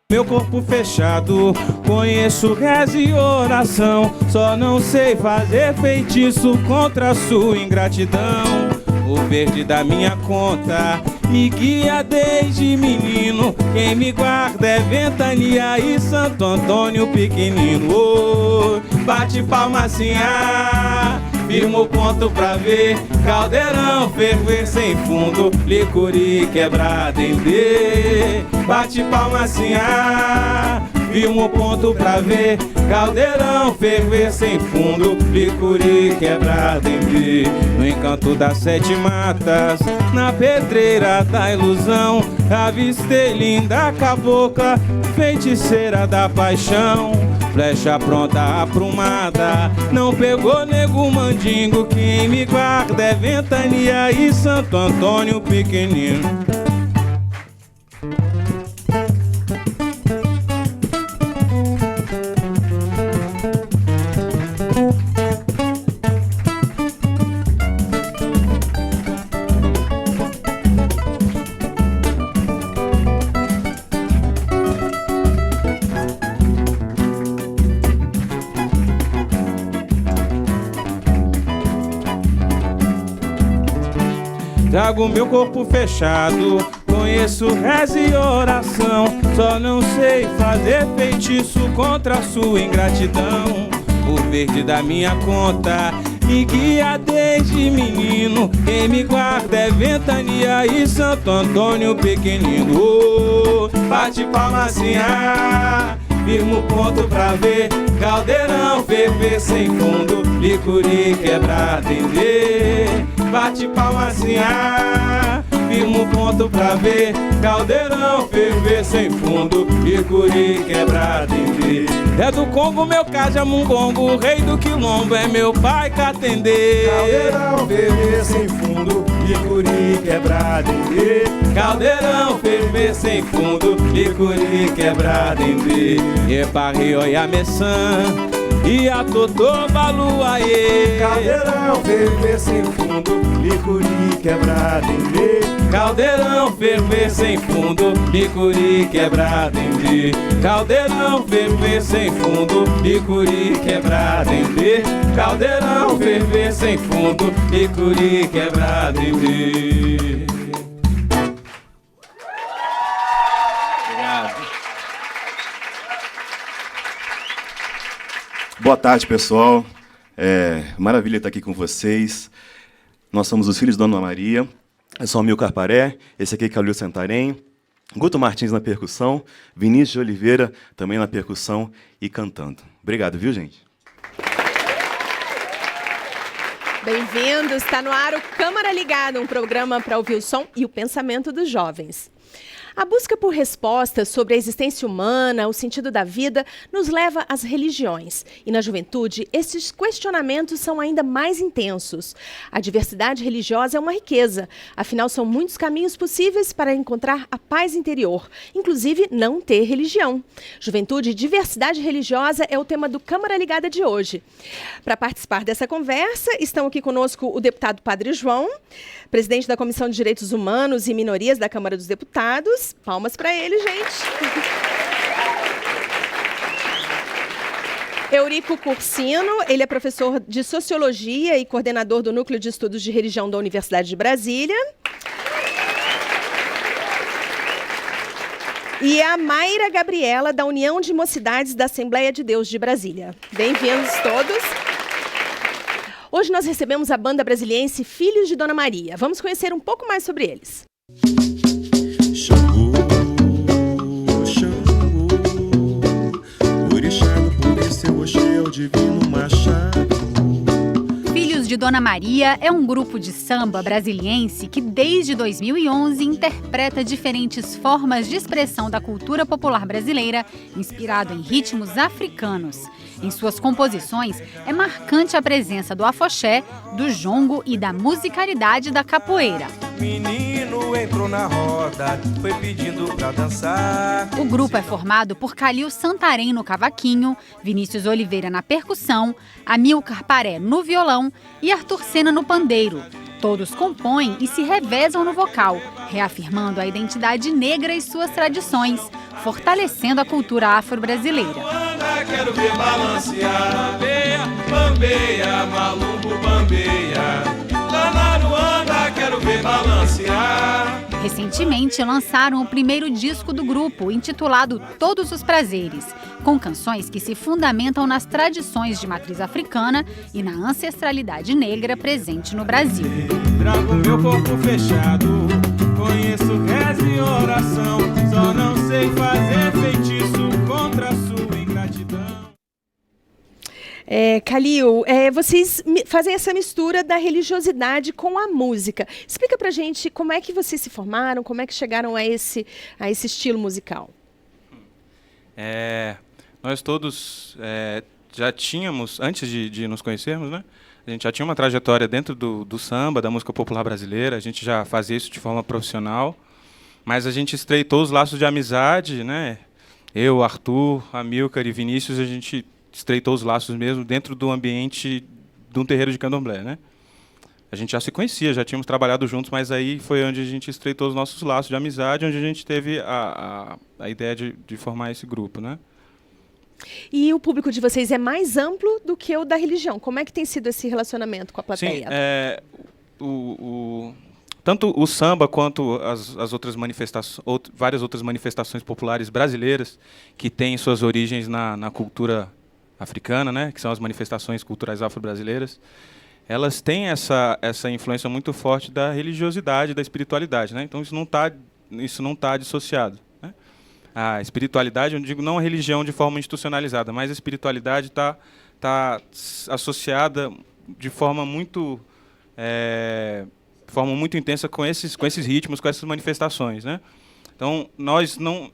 Meu corpo fechado, conheço reza e oração, só não sei fazer feitiço contra a sua ingratidão. O verde da minha conta me guia desde menino, quem me guarda é Ventania e Santo Antônio pequenino. Oh, bate palma assim, firma o ponto pra ver, caldeirão ferver sem fundo, licuri quebrada em D. Bate palma assim, firma o ponto pra ver, caldeirão ferver sem fundo, licuri quebrada em D. No encanto das sete matas, na pedreira da ilusão, avistei linda cabocla, feiticeira da paixão. Flecha pronta, aprumada, não pegou nego mandingo, quem me guarda é Ventania e Santo Antônio pequenino. Trago meu corpo fechado, conheço reza e oração, só não sei fazer feitiço contra a sua ingratidão. O verde da minha conta me guia desde menino, quem me guarda é Ventania e Santo Antônio pequenino. Oh, bate palma assim, firma o ponto pra ver, caldeirão ferver sem fundo, licuri quebrada em D. Bate palma assim, firma o ponto pra ver, caldeirão ferver sem fundo, licuri quebrada em D. É do Congo meu Cajamungongo, o rei do quilombo é meu pai Catendê. Caldeirão ferver sem fundo, licuri quebrada em D. Caldeirão ferver sem fundo, licuri quebrada em D. Epa, rio e a meçã, e a totô baluaê. Caldeirão ferver sem fundo, licuri quebrada em D. Caldeirão ferver sem fundo, licuri quebrada em D. Caldeirão ferver sem fundo, licuri quebrada em D. Caldeirão ferver sem fundo, licuri quebrada em D. Boa tarde, pessoal. Maravilha estar aqui com vocês. Nós somos os filhos de Dona Maria. Eu sou o Amilcar Paré, esse aqui é Calil Santarém, Guto Martins na percussão, Vinícius de Oliveira também na percussão e cantando. Obrigado, viu, gente? Bem-vindos, está no ar o Câmara Ligada, um programa para ouvir o som e o pensamento dos jovens. A busca por respostas sobre a existência humana, o sentido da vida, nos leva às religiões. E na juventude, esses questionamentos são ainda mais intensos. A diversidade religiosa é uma riqueza. Afinal, são muitos caminhos possíveis para encontrar a paz interior, inclusive não ter religião. Juventude e diversidade religiosa é o tema do Câmara Ligada de hoje. Para participar dessa conversa, estão aqui conosco o deputado Padre João, presidente da Comissão de Direitos Humanos e Minorias da Câmara dos Deputados. Palmas para ele, gente. Eurico Cursino, ele é professor de Sociologia e coordenador do Núcleo de Estudos de Religião da Universidade de Brasília. E a Mayra Gabriela, da União de Mocidades da Assembleia de Deus de Brasília. Bem-vindos todos. Hoje nós recebemos a banda brasiliense Filhos de Dona Maria. Vamos conhecer um pouco mais sobre eles. Xangô, Xangô, orixá do poder, seu Oxê é o divino machado. Filhos de Dona Maria é um grupo de samba brasiliense que desde 2011 interpreta diferentes formas de expressão da cultura popular brasileira, inspirado em ritmos africanos. Em suas composições, é marcante a presença do afoxé, do jongo e da musicalidade da capoeira. Menino entrou na roda, foi pedindo pra dançar. O grupo é formado por Calil Santarém no cavaquinho, Vinícius Oliveira na percussão, Amilcar Paré no violão e Arthur Sena no pandeiro. Todos compõem e se revezam no vocal, reafirmando a identidade negra e suas tradições. fortalecendo a cultura afro-brasileira. Quero ver balancear, bambeia, bambeia, maluco, bambeia. Lá na Ruanda, quero ver balancear. Recentemente lançaram o primeiro disco do grupo, intitulado Todos os Prazeres, com canções que se fundamentam nas tradições de matriz africana e na ancestralidade negra presente no Brasil. Trago meu corpo fechado, conheço reza e oração, só não sei fazer feitiço contra a sua ingratidão. Kalil, vocês fazem essa mistura da religiosidade com a música. Explica pra gente como é que vocês se formaram, como é que chegaram a esse estilo musical. Nós todos já tínhamos, antes de nos conhecermos, né? A gente já tinha uma trajetória dentro do samba, da música popular brasileira, a gente já fazia isso de forma profissional, mas a gente estreitou os laços de amizade, né? Eu, Arthur, Amilcar e Vinícius, a gente estreitou os laços mesmo dentro do ambiente de um terreiro de candomblé, né? A gente já se conhecia, já tínhamos trabalhado juntos, mas aí foi onde a gente estreitou os nossos laços de amizade, onde a gente teve a ideia de formar esse grupo, né? E o público de vocês é mais amplo do que o da religião. Como é que tem sido esse relacionamento com a plateia? Sim, tanto o samba quanto as outras várias outras manifestações populares brasileiras que têm suas origens na cultura africana, né, que são as manifestações culturais afro-brasileiras, elas têm essa influência muito forte da religiosidade, da espiritualidade, né? Então isso não tá dissociado, né? A espiritualidade, eu digo não a religião de forma institucionalizada, mas a espiritualidade tá associada de forma muito intensa com esses ritmos, com essas manifestações, né? Então nós não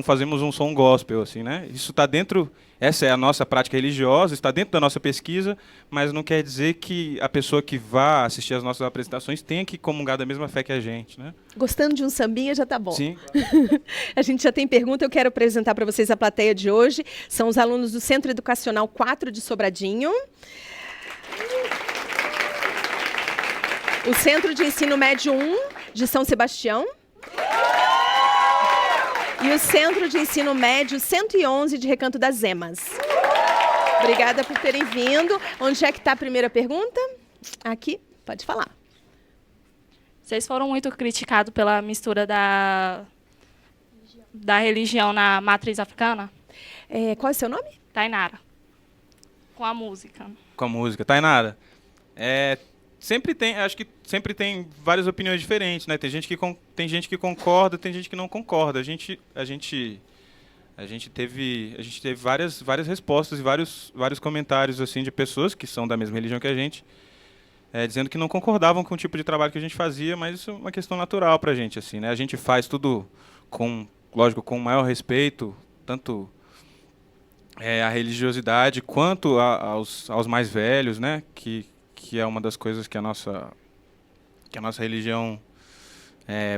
fazemos um som gospel, assim, né? Isso está dentro, essa é a nossa prática religiosa, está dentro da nossa pesquisa, mas não quer dizer que a pessoa que vá assistir às nossas apresentações tenha que comungar da mesma fé que a gente, né? Gostando de um sambinha já tá bom. Sim. A gente já tem pergunta, eu quero apresentar para vocês a plateia de hoje. São os alunos do Centro Educacional 4 de Sobradinho. O Centro de Ensino Médio 1 de São Sebastião. E o Centro de Ensino Médio 111 de Recanto das Emas. Obrigada por terem vindo. Onde é que está a primeira pergunta? Aqui, pode falar. Vocês foram muito criticados pela mistura da religião na matriz africana? Qual é o seu nome? Tainara. Com a música. Com a música. Tainara, acho que sempre tem várias opiniões diferentes, né? Tem gente que concorda, tem gente que não concorda. A gente teve várias respostas e vários comentários assim de pessoas que são da mesma religião que a gente, dizendo que não concordavam com o tipo de trabalho que a gente fazia, mas isso é uma questão natural para a gente, assim, né? A gente faz tudo lógico, com o maior respeito, tanto a religiosidade quanto aos mais velhos, né? Que é uma das coisas que a nossa religião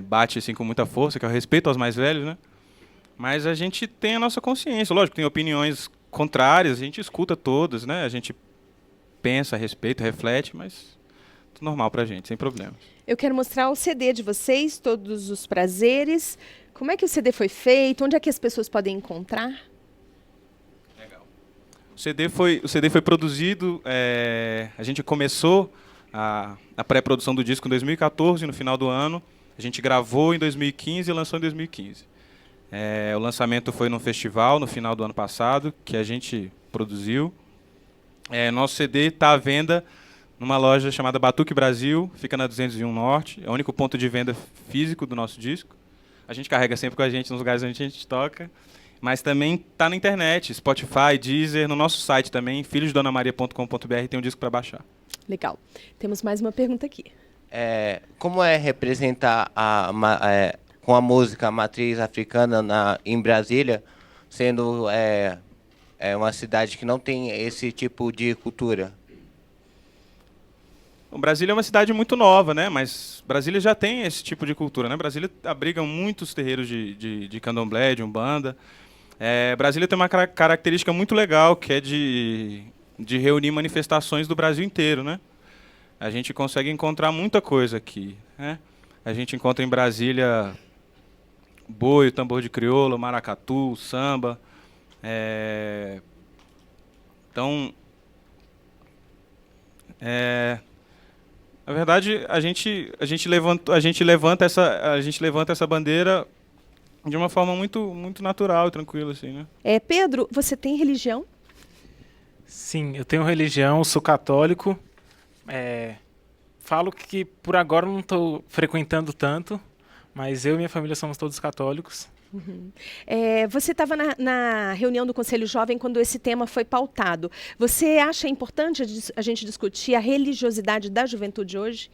bate assim com muita força, que é o respeito aos mais velhos, né? Mas a gente tem a nossa consciência, lógico, tem opiniões contrárias, a gente escuta todas, né? A gente pensa, respeita, reflete, mas tudo normal pra gente, sem problemas. Eu quero mostrar o CD de vocês, Todos os Prazeres. Como é que o CD foi feito? Onde é que as pessoas podem encontrar? O CD foi produzido, a gente começou a pré-produção do disco em 2014, no final do ano. A gente gravou em 2015 e lançou em 2015. O lançamento foi num festival no final do ano passado, que a gente produziu. Nosso CD está à venda numa loja chamada Batuque Brasil, fica na 201 Norte. É o único ponto de venda físico do nosso disco. A gente carrega sempre com a gente nos lugares onde a gente toca. Mas também está na internet, Spotify, Deezer, no nosso site também, filhosdonamaria.com.br, tem um disco para baixar. Legal. Temos mais uma pergunta aqui. Como é representar com a música a matriz africana em Brasília, sendo uma cidade que não tem esse tipo de cultura? O Brasília é uma cidade muito nova, né? Mas Brasília já tem esse tipo de cultura, né? Brasília abriga muitos terreiros de candomblé, de umbanda. Brasília tem uma característica muito legal, que é de reunir manifestações do Brasil inteiro, né? A gente consegue encontrar muita coisa aqui, né? A gente encontra em Brasília boi, tambor de crioula, maracatu, samba. Então, na verdade, a gente levanta essa bandeira de uma forma muito natural e tranquila, assim, né? Pedro, você tem religião? Sim, eu tenho religião, sou católico. Falo que por agora não estou frequentando tanto, mas eu e minha família somos todos católicos. Uhum. Você estava na reunião do Conselho Jovem quando esse tema foi pautado. Você acha importante a gente discutir a religiosidade da juventude hoje?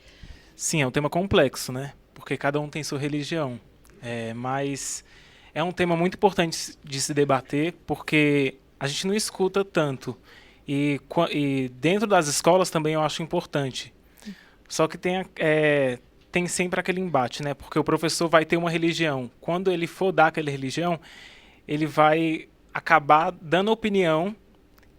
Sim, é um tema complexo, né? Porque cada um tem sua religião. Mas é um tema muito importante de se debater, porque a gente não escuta tanto. E dentro das escolas também eu acho importante. Só que tem sempre aquele embate, né? Porque o professor vai ter uma religião. Quando ele for dar aquela religião, ele vai acabar dando opinião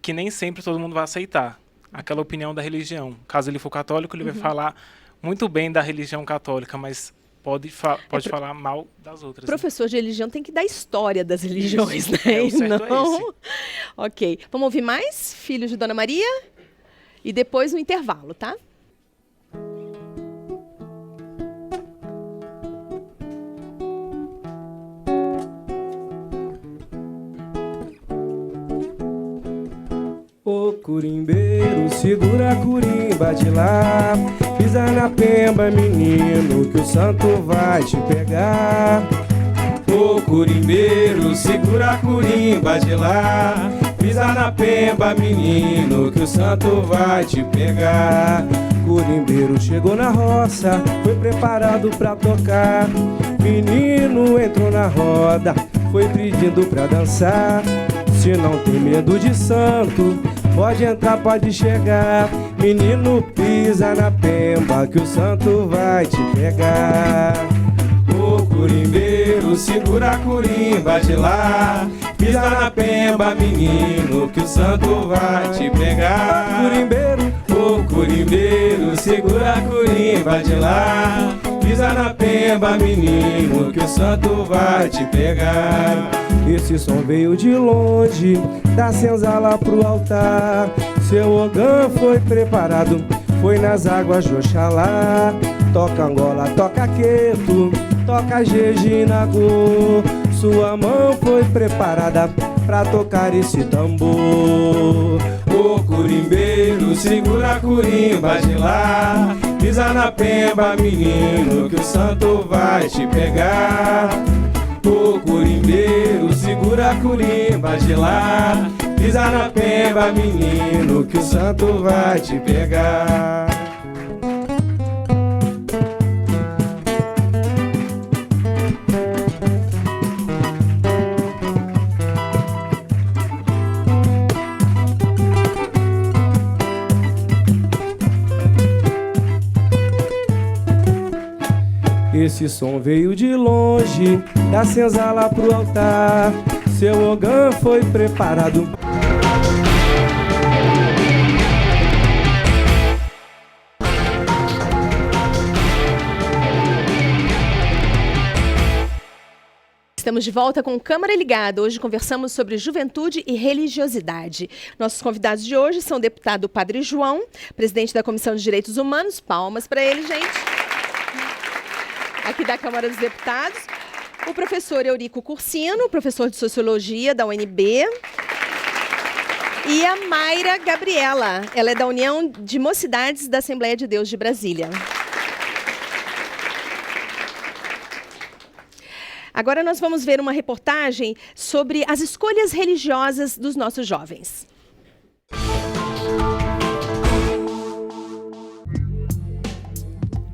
que nem sempre todo mundo vai aceitar. Aquela opinião da religião. Caso ele for católico, ele vai falar muito bem da religião católica, mas pode falar mal das outras. Professor de religião tem que dar história das religiões, né? O certo é esse. Ok. Vamos ouvir mais? Filhos de Dona Maria? E depois no intervalo, tá? Ô curimbeiro, segura a curimba de lá, pisa na pemba, menino, que o santo vai te pegar. Ô curimbeiro, segura a curimba de lá, pisa na pemba, menino, que o santo vai te pegar. Curimbeiro chegou na roça, foi preparado pra tocar. Menino entrou na roda, foi pedindo pra dançar. Se não tem medo de santo, pode entrar, pode chegar. Menino, pisa na pemba, que o santo vai te pegar. Ô curimbeiro, segura a curimba de lá, pisa na pemba, menino, que o santo vai te pegar. Curimbeiro, ô curimbeiro, segura a curimba de lá, pisa na pemba, menino, que o santo vai te pegar. Esse som veio de longe, da senzala pro altar. Seu ogã foi preparado, foi nas águas de Oxalá. Toca Angola, toca Queto, toca Jejinago. Sua mão foi preparada pra tocar esse tambor. Ô curimbeiro, segura a curimba de lá, pisa na pemba, menino, que o santo vai te pegar. Ô curimbeiro, segura a curimba de lá, pisa na pemba, menino, que o santo vai te pegar. Esse som veio de longe, da senzala pro altar. Seu ogã foi preparado. Estamos de volta com Câmara Ligada. Hoje conversamos sobre juventude e religiosidade. Nossos convidados de hoje são o deputado Padre João, presidente da Comissão de Direitos Humanos. Palmas para ele, gente. Aqui da Câmara dos Deputados. O professor Eurico Cursino, professor de Sociologia da UNB. E a Mayra Gabriela. Ela é da União de Mocidades da Assembleia de Deus de Brasília. Agora nós vamos ver uma reportagem sobre as escolhas religiosas dos nossos jovens.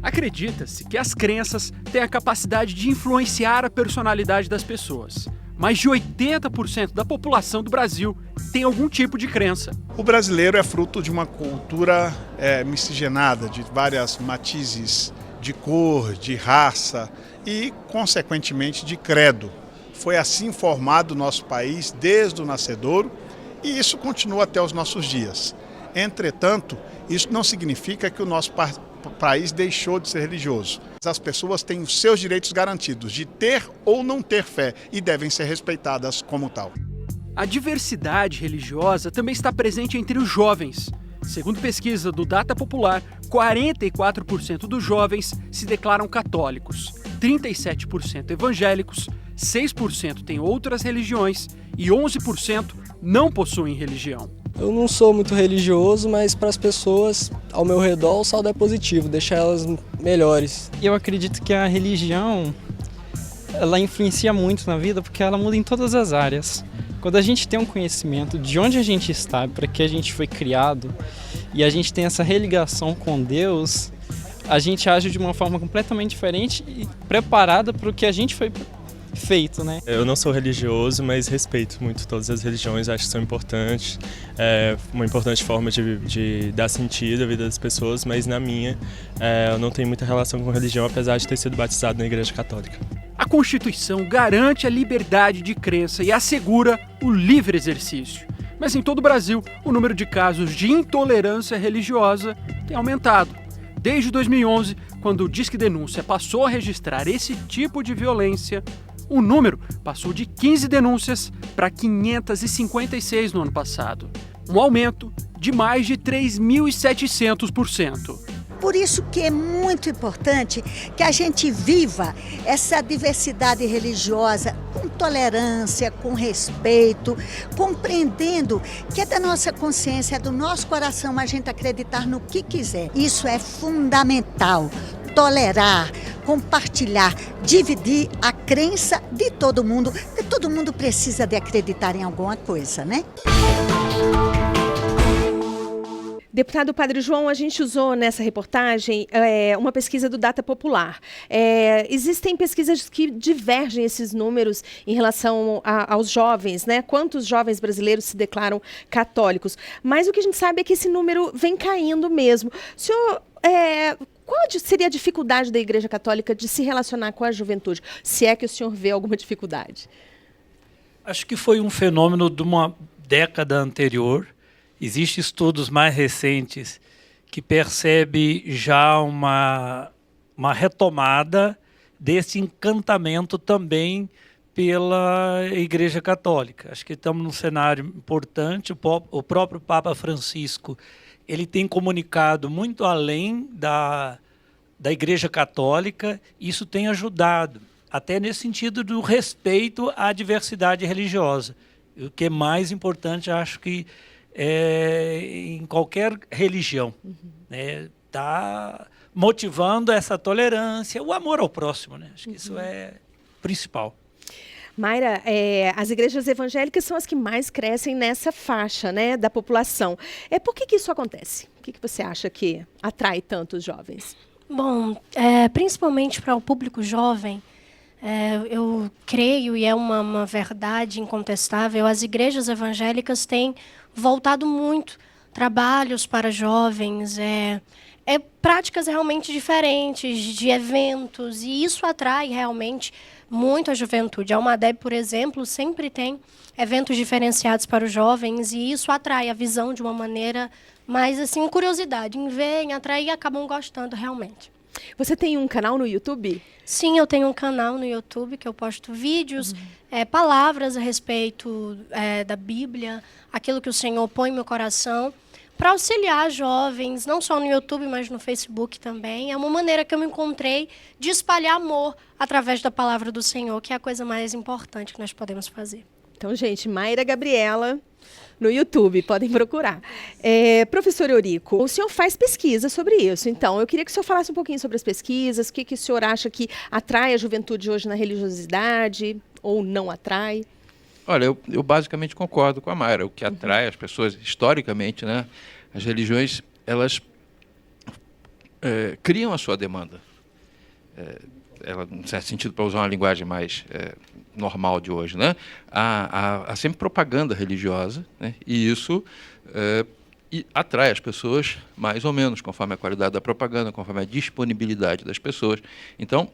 Acredita-se que as crenças têm a capacidade de influenciar a personalidade das pessoas. Mais de 80% da população do Brasil tem algum tipo de crença. O brasileiro é fruto de uma cultura miscigenada, de várias matizes de cor, de raça e, consequentemente, de credo. Foi assim formado o nosso país desde o nascedouro e isso continua até os nossos dias. Entretanto, isso não significa que o nosso país deixou de ser religioso. As pessoas têm os seus direitos garantidos de ter ou não ter fé e devem ser respeitadas como tal. A diversidade religiosa também está presente entre os jovens. Segundo pesquisa do Data Popular, 44% dos jovens se declaram católicos, 37% evangélicos, 6% têm outras religiões e 11% não possuem religião. Eu não sou muito religioso, mas para as pessoas ao meu redor o saldo é positivo, deixa elas melhores. Eu acredito que a religião, ela influencia muito na vida porque ela muda em todas as áreas. Quando a gente tem um conhecimento de onde a gente está, para que a gente foi criado, e a gente tem essa religação com Deus, a gente age de uma forma completamente diferente e preparada para o que a gente foi feito, né? Eu não sou religioso, mas respeito muito todas as religiões, acho que são importantes. É uma importante forma de dar sentido à vida das pessoas, mas na minha, eu não tenho muita relação com religião, apesar de ter sido batizado na Igreja Católica. A Constituição garante a liberdade de crença e assegura o livre exercício. Mas em todo o Brasil, o número de casos de intolerância religiosa tem aumentado. Desde 2011, quando o Disque Denúncia passou a registrar esse tipo de violência, o número passou de 15 denúncias para 556 no ano passado. Um aumento de mais de 3.700%. Por isso que é muito importante que a gente viva essa diversidade religiosa com tolerância, com respeito, compreendendo que é da nossa consciência, é do nosso coração a gente acreditar no que quiser. Isso é fundamental. Tolerar, compartilhar, dividir a crença de todo mundo, porque todo mundo precisa de acreditar em alguma coisa, né? Deputado Padre João, a gente usou nessa reportagem uma pesquisa do Data Popular. Existem pesquisas que divergem esses números em relação aos jovens, né? Quantos jovens brasileiros se declaram católicos? Mas o que a gente sabe é que esse número vem caindo mesmo. O senhor, qual seria a dificuldade da Igreja Católica de se relacionar com a juventude? Se é que o senhor vê alguma dificuldade? Acho que foi um fenômeno de uma década anterior. Existem estudos mais recentes que percebem já uma retomada desse encantamento também pela Igreja Católica. Acho que estamos num cenário importante. O próprio Papa Francisco ele tem comunicado muito além da Igreja Católica. Isso tem ajudado, até nesse sentido do respeito à diversidade religiosa. O que é mais importante, acho que em qualquer religião, né? Tá motivando essa tolerância, o amor ao próximo, né? Acho que isso é principal. Mayra, as igrejas evangélicas são as que mais crescem nessa faixa, né, da população. Por que isso acontece? O que você acha que atrai tanto os jovens? Bom, principalmente para o público jovem, eu creio, e é uma verdade incontestável, as igrejas evangélicas têm voltado muito trabalhos para jovens, práticas realmente diferentes, de eventos, e isso atrai realmente muito a juventude. A Almadeb, por exemplo, sempre tem eventos diferenciados para os jovens, e isso atrai a visão de uma maneira mais, assim, curiosidade, em ver, em atrair, e acabam gostando realmente. Você tem um canal no YouTube? Sim, eu tenho um canal no YouTube que eu posto vídeos, palavras a respeito da Bíblia, aquilo que o Senhor põe no meu coração, para auxiliar jovens, não só no YouTube, mas no Facebook também. É uma maneira que eu me encontrei de espalhar amor através da palavra do Senhor, que é a coisa mais importante que nós podemos fazer. Então, gente, Mayra Gabriela no YouTube, podem procurar. Professor Eurico, o senhor faz pesquisa sobre isso, então eu queria que o senhor falasse um pouquinho sobre as pesquisas, o que o senhor acha que atrai a juventude hoje na religiosidade ou não atrai? Olha, eu basicamente concordo com a Mayra. O que atrai as pessoas, historicamente, né, as religiões, elas criam a sua demanda. Ela, num certo sentido, para usar uma linguagem mais normal de hoje, né, há sempre propaganda religiosa, né, e isso atrai as pessoas mais ou menos, conforme a qualidade da propaganda, conforme a disponibilidade das pessoas. Então,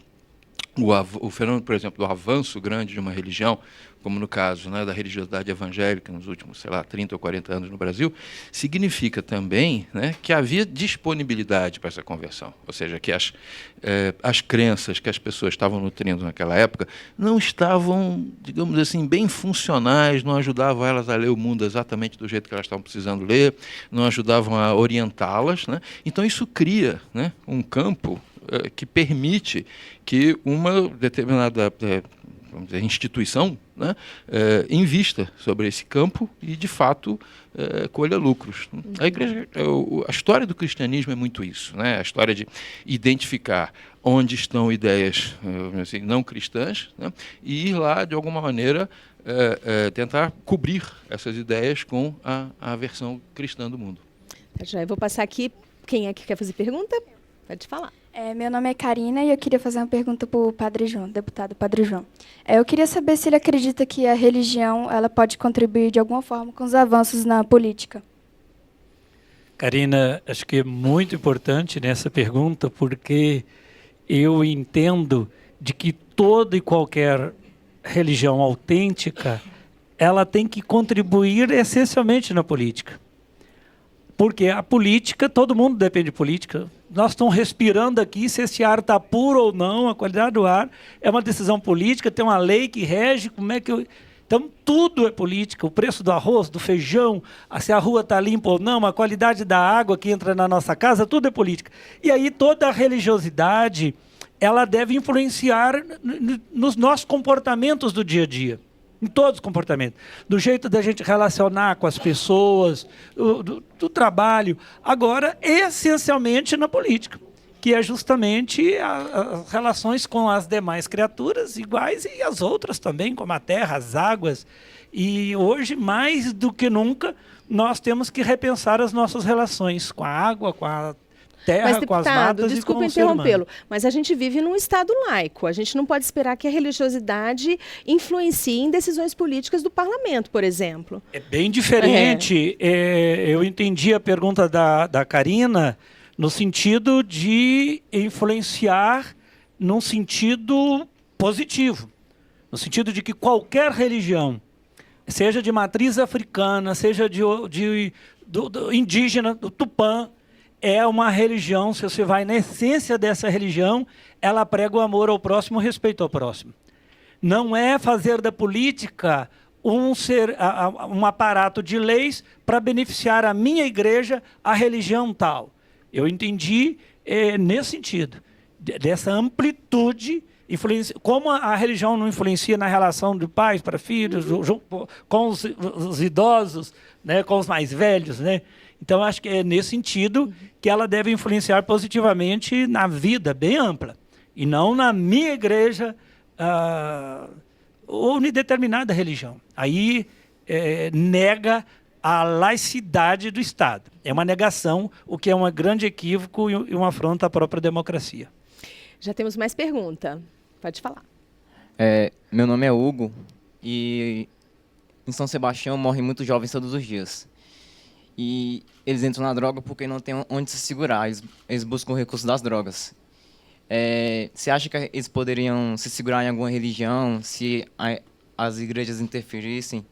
o fenômeno, por exemplo, do avanço grande de uma religião, como no caso, né, da religiosidade evangélica nos últimos, 30 ou 40 anos no Brasil, significa também, né, que havia disponibilidade para essa conversão. Ou seja, que as crenças que as pessoas estavam nutrindo naquela época não estavam, digamos assim, bem funcionais, não ajudavam elas a ler o mundo exatamente do jeito que elas estavam precisando ler, não ajudavam a orientá-las, né? Então isso cria, né, um campo que permite que uma determinada vamos dizer, instituição, né, invista sobre esse campo e, de fato, colha lucros. A igreja, a história do cristianismo é muito isso, né? A história de identificar onde estão ideias assim, não cristãs, né, e ir lá, de alguma maneira, tentar cobrir essas ideias com a versão cristã do mundo. Já eu vou passar aqui. Quem é que quer fazer pergunta? Pode falar. Meu nome é Karina e eu queria fazer uma pergunta para o Padre João, deputado Padre João. Eu queria saber se ele acredita que a religião ela pode contribuir de alguma forma com os avanços na política. Karina, acho que é muito importante nessa pergunta, porque eu entendo de que toda e qualquer religião autêntica, ela tem que contribuir essencialmente na política. Porque a política, todo mundo depende de política. Nós estamos respirando aqui, se esse ar está puro ou não, a qualidade do ar é uma decisão política, tem uma lei que rege, como é que... Então, tudo é política, o preço do arroz, do feijão, se a rua está limpa ou não, a qualidade da água que entra na nossa casa, tudo é política. E aí toda a religiosidade, ela deve influenciar nos nossos comportamentos do dia a dia. Em todos os comportamentos, do jeito da gente relacionar com as pessoas, do trabalho, agora essencialmente na política, que é justamente as relações com as demais criaturas iguais e as outras também, como a terra, as águas. E hoje, mais do que nunca, nós temos que repensar as nossas relações com a água, com a terra, mas, deputado, com as matas desculpa e com o ser humano. interrompê-lo, mas a gente vive num Estado laico. A gente não pode esperar que a religiosidade influencie em decisões políticas do parlamento, por exemplo. É bem diferente. Eu entendi a pergunta da Karina no sentido de influenciar num sentido positivo. No sentido de que qualquer religião, seja de matriz africana, seja do indígena, do Tupã, é uma religião, se você vai na essência dessa religião, ela prega o amor ao próximo, o respeito ao próximo. Não é fazer da política um aparato de leis para beneficiar a minha igreja, a religião tal. Eu entendi nesse sentido, dessa amplitude, como a religião não influencia na relação de pais para filhos, com os idosos, né, com os mais velhos, né? Então, acho que é nesse sentido que ela deve influenciar positivamente na vida bem ampla. E não na minha igreja ou em determinada religião. Aí nega a laicidade do Estado. É uma negação, o que é um grande equívoco e uma afronta à própria democracia. Já temos mais pergunta. Pode falar. Meu nome é Hugo e em São Sebastião morrem muitos jovens todos os dias. E eles entram na droga porque não tem onde se segurar, eles buscam o recurso das drogas. Você acha que eles poderiam se segurar em alguma religião, se as igrejas interferissem?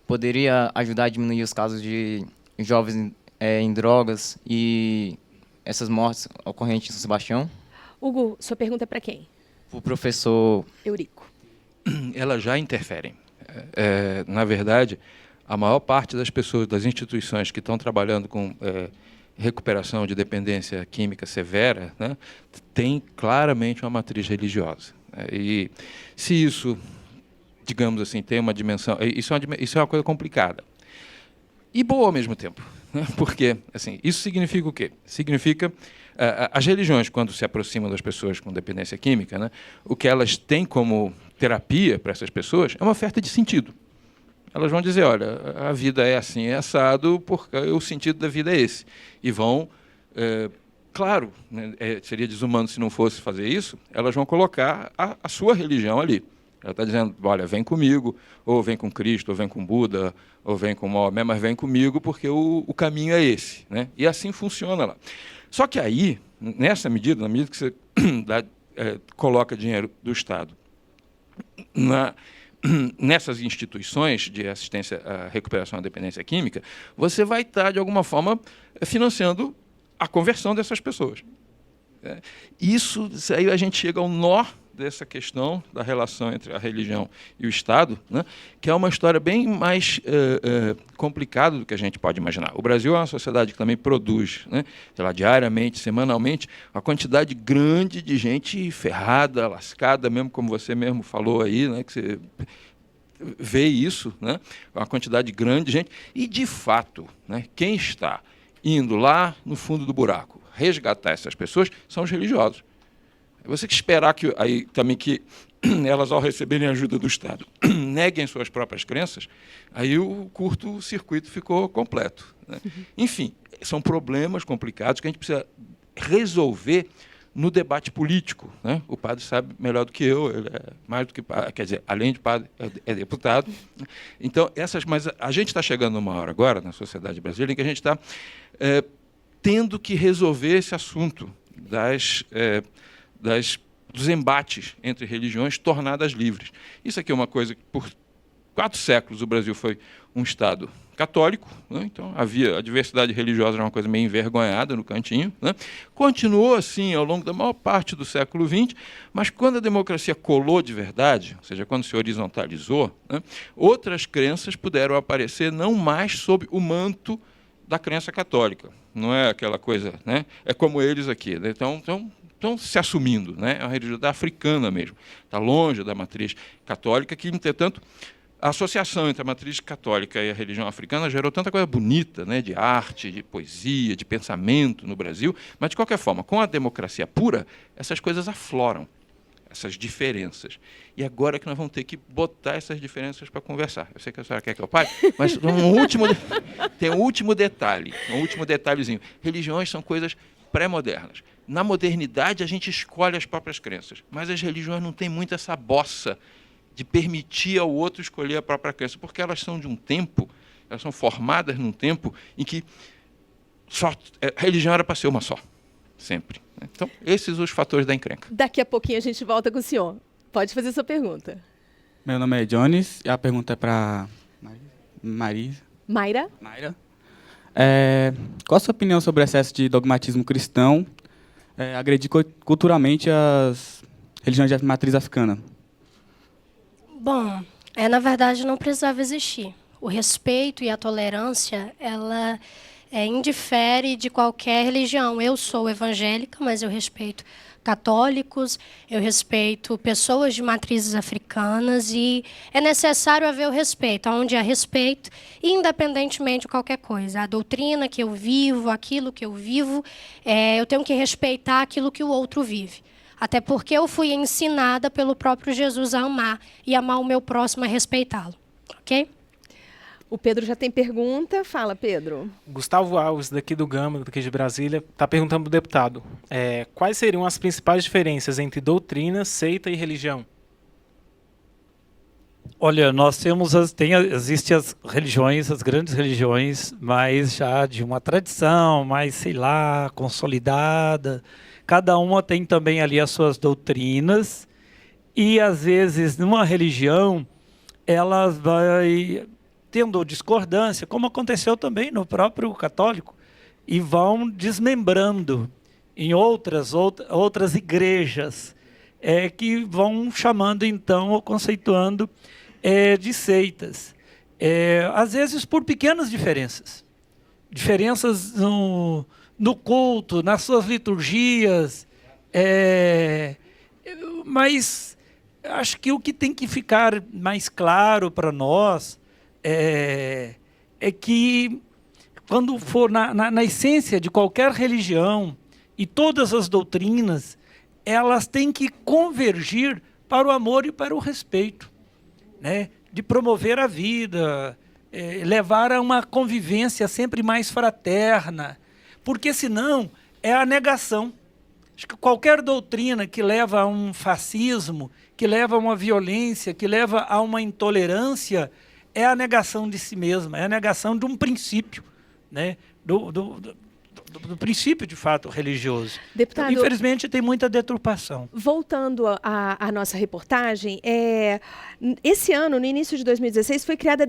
Poderia ajudar a diminuir os casos de jovens em drogas e essas mortes ocorrentes em São Sebastião? Hugo, sua pergunta é para quem? Para o professor Eurico. Elas já interferem. Na verdade, a maior parte das pessoas, das instituições que estão trabalhando com recuperação de dependência química severa, né, tem claramente uma matriz religiosa. E se isso, digamos assim, tem uma dimensão... Isso é uma coisa complicada. E boa ao mesmo tempo. Né, porque assim, isso significa o quê? Significa... as religiões, quando se aproximam das pessoas com dependência química, né, o que elas têm como terapia para essas pessoas é uma oferta de sentido. Elas vão dizer, olha, a vida é assim, é assado, porque o sentido da vida é esse. E vão, claro, né, seria desumano se não fosse fazer isso, elas vão colocar a sua religião ali. Ela está dizendo, olha, vem comigo, ou vem com Cristo, ou vem com Buda, ou vem com Maomé, mas vem comigo porque o caminho é esse. Né? E assim funciona lá. Só que aí, nessa medida, na medida que você dá coloca dinheiro do Estado nessas instituições de assistência à recuperação da dependência química, você vai estar, de alguma forma, financiando a conversão dessas pessoas. Isso aí a gente chega ao nó dessa questão da relação entre a religião e o Estado, né, que é uma história bem mais complicada do que a gente pode imaginar. O Brasil é uma sociedade que também produz, né, sei lá, diariamente, semanalmente, uma quantidade grande de gente ferrada, lascada, mesmo como você mesmo falou aí, né, que você vê isso, né, uma quantidade grande de gente, e, de fato, né, quem está indo lá no fundo do buraco resgatar essas pessoas são os religiosos. Você que esperar que aí também que elas, ao receberem ajuda do Estado, neguem suas próprias crenças, aí o curto-circuito ficou completo, né? Enfim, são problemas complicados que a gente precisa resolver no debate político, né? O padre sabe melhor do que eu, ele é mais do que padre, quer dizer, além de padre, é deputado. Então, mas a gente está chegando numa hora agora, na sociedade brasileira, em que a gente está tendo que resolver esse assunto dos embates entre religiões tornadas livres. Isso aqui é uma coisa que, por 4 séculos, o Brasil foi um Estado católico, né? Então a diversidade religiosa era uma coisa meio envergonhada no cantinho, né? Continuou assim ao longo da maior parte do século XX, mas quando a democracia colou de verdade, ou seja, quando se horizontalizou, né, outras crenças puderam aparecer não mais sob o manto da crença católica. Não é aquela coisa, né? É como eles aqui, né? Estão se assumindo, né? É uma religião africana mesmo, está longe da matriz católica, que, entretanto, a associação entre a matriz católica e a religião africana gerou tanta coisa bonita, né? De arte, de poesia, de pensamento no Brasil, mas, de qualquer forma, com a democracia pura, essas coisas afloram, essas diferenças. E agora que nós vamos ter que botar essas diferenças para conversar. Eu sei que a senhora quer que eu pare, mas tem um último detalhe, um último detalhezinho. Religiões são coisas pré-modernas. Na modernidade, a gente escolhe as próprias crenças, mas as religiões não têm muito essa bossa de permitir ao outro escolher a própria crença, porque elas são de um tempo, elas são formadas num tempo em que a religião era para ser uma só, sempre. Então, esses são os fatores da encrenca. Daqui a pouquinho a gente volta com o senhor. Pode fazer sua pergunta. Meu nome é Jones e a pergunta é para Mayra. Mayra? Qual a sua opinião sobre o excesso de dogmatismo cristão agredir culturalmente as religiões de matriz africana? Bom, na verdade não precisava existir. O respeito e a tolerância, ela indifere de qualquer religião. Eu sou evangélica, mas eu respeito católicos, eu respeito pessoas de matrizes africanas e é necessário haver o respeito, onde há respeito, independentemente de qualquer coisa. A doutrina que eu vivo, aquilo que eu vivo, eu tenho que respeitar aquilo que o outro vive. Até porque eu fui ensinada pelo próprio Jesus a amar e amar o meu próximo a respeitá-lo. Ok? O Pedro já tem pergunta. Fala, Pedro. Gustavo Alves, daqui do Gama, daqui de Brasília, está perguntando para o deputado. Quais seriam as principais diferenças entre doutrina, seita e religião? Olha, nós temos existem as religiões, as grandes religiões, mas já de uma tradição, mais, sei lá, consolidada. Cada uma tem também ali as suas doutrinas e, às vezes, numa religião, ela vai tendo discordância, como aconteceu também no próprio católico, e vão desmembrando em outras igrejas, que vão chamando, então, ou conceituando de seitas. Às vezes por pequenas diferenças. Diferenças no culto, nas suas liturgias. Mas acho que o que tem que ficar mais claro para nós é que, quando for na essência de qualquer religião e todas as doutrinas, elas têm que convergir para o amor e para o respeito, né? De promover a vida, levar a uma convivência sempre mais fraterna, porque senão é a negação. Acho que qualquer doutrina que leva a um fascismo, que leva a uma violência, que leva a uma intolerância, é a negação de si mesma, é a negação de um princípio, né? do princípio, de fato, religioso. Deputado, então, infelizmente, tem muita deturpação. Voltando à nossa reportagem, esse ano, no início de 2016, foi criada a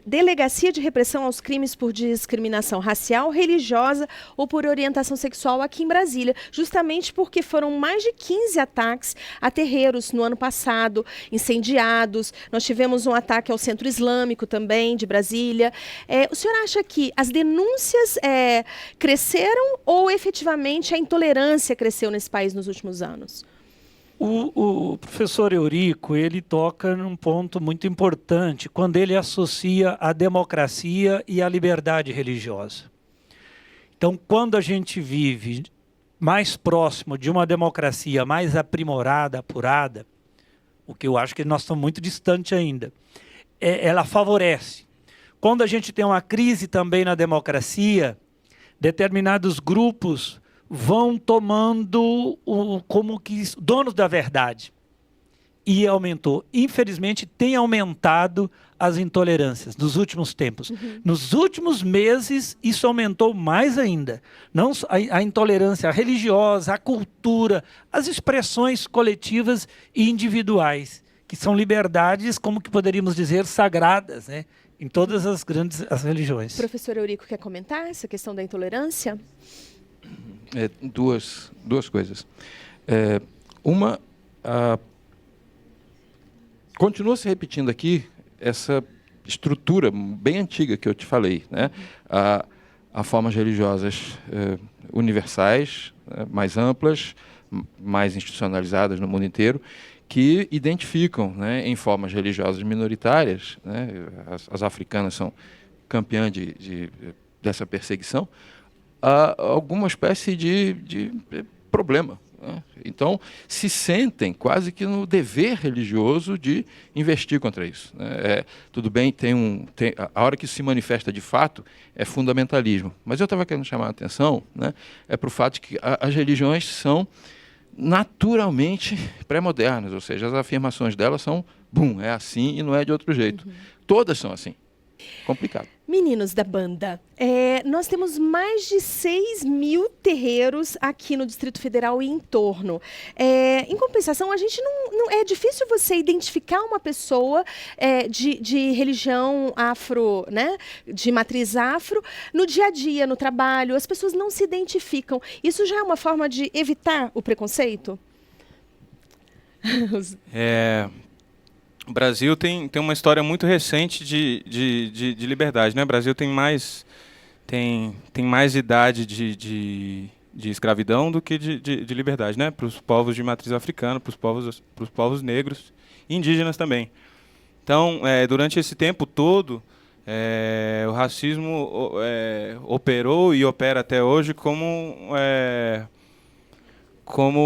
Delegacia de Repressão aos Crimes por Discriminação Racial, Religiosa ou por Orientação Sexual aqui em Brasília, justamente porque foram mais de 15 ataques a terreiros no ano passado, incendiados. Nós tivemos um ataque ao Centro Islâmico também, de Brasília. O senhor acha que as denúncias cresceram ou efetivamente a intolerância cresceu nesse país nos últimos anos? O professor Eurico, ele toca num ponto muito importante quando ele associa a democracia e a liberdade religiosa. Então, quando a gente vive mais próximo de uma democracia mais aprimorada, apurada, o que eu acho que nós estamos muito distante ainda, ela favorece. Quando a gente tem uma crise também na democracia, determinados grupos vão tomando como que donos da verdade. E aumentou. Infelizmente, tem aumentado as intolerâncias nos últimos tempos. Nos últimos meses, isso aumentou mais ainda. Não a intolerância religiosa, a cultura, as expressões coletivas e individuais, que são liberdades, como que poderíamos dizer, sagradas, né? Em todas as grandes religiões. Professor Eurico, quer comentar essa questão da intolerância? Duas coisas. Uma, continua se repetindo aqui essa estrutura bem antiga que eu te falei, né? Há formas religiosas universais, mais amplas, mais institucionalizadas no mundo inteiro, que identificam, né, em formas religiosas minoritárias, né, as africanas são campeãs dessa perseguição, alguma espécie de problema. Né? Então, se sentem quase que no dever religioso de investir contra isso. Né? Tudo bem, a hora que isso se manifesta de fato é fundamentalismo. Mas eu estava querendo chamar a atenção, né, para o fato de que as religiões são naturalmente pré-modernas, ou seja, as afirmações delas são, é assim e não é de outro jeito. Todas são assim. Complicado. Meninos da banda, nós temos mais de 6.000 terreiros aqui no Distrito Federal e em torno. Em compensação, a gente não é difícil você identificar uma pessoa de religião afro, né, de matriz afro, no dia a dia, no trabalho. As pessoas não se identificam. Isso já é uma forma de evitar o preconceito? O Brasil tem uma história muito recente de liberdade, né? O Brasil tem mais idade de escravidão do que de liberdade, né? Para os povos de matriz africana, para os povos negros e indígenas também. Então, durante esse tempo todo, o racismo operou e opera até hoje como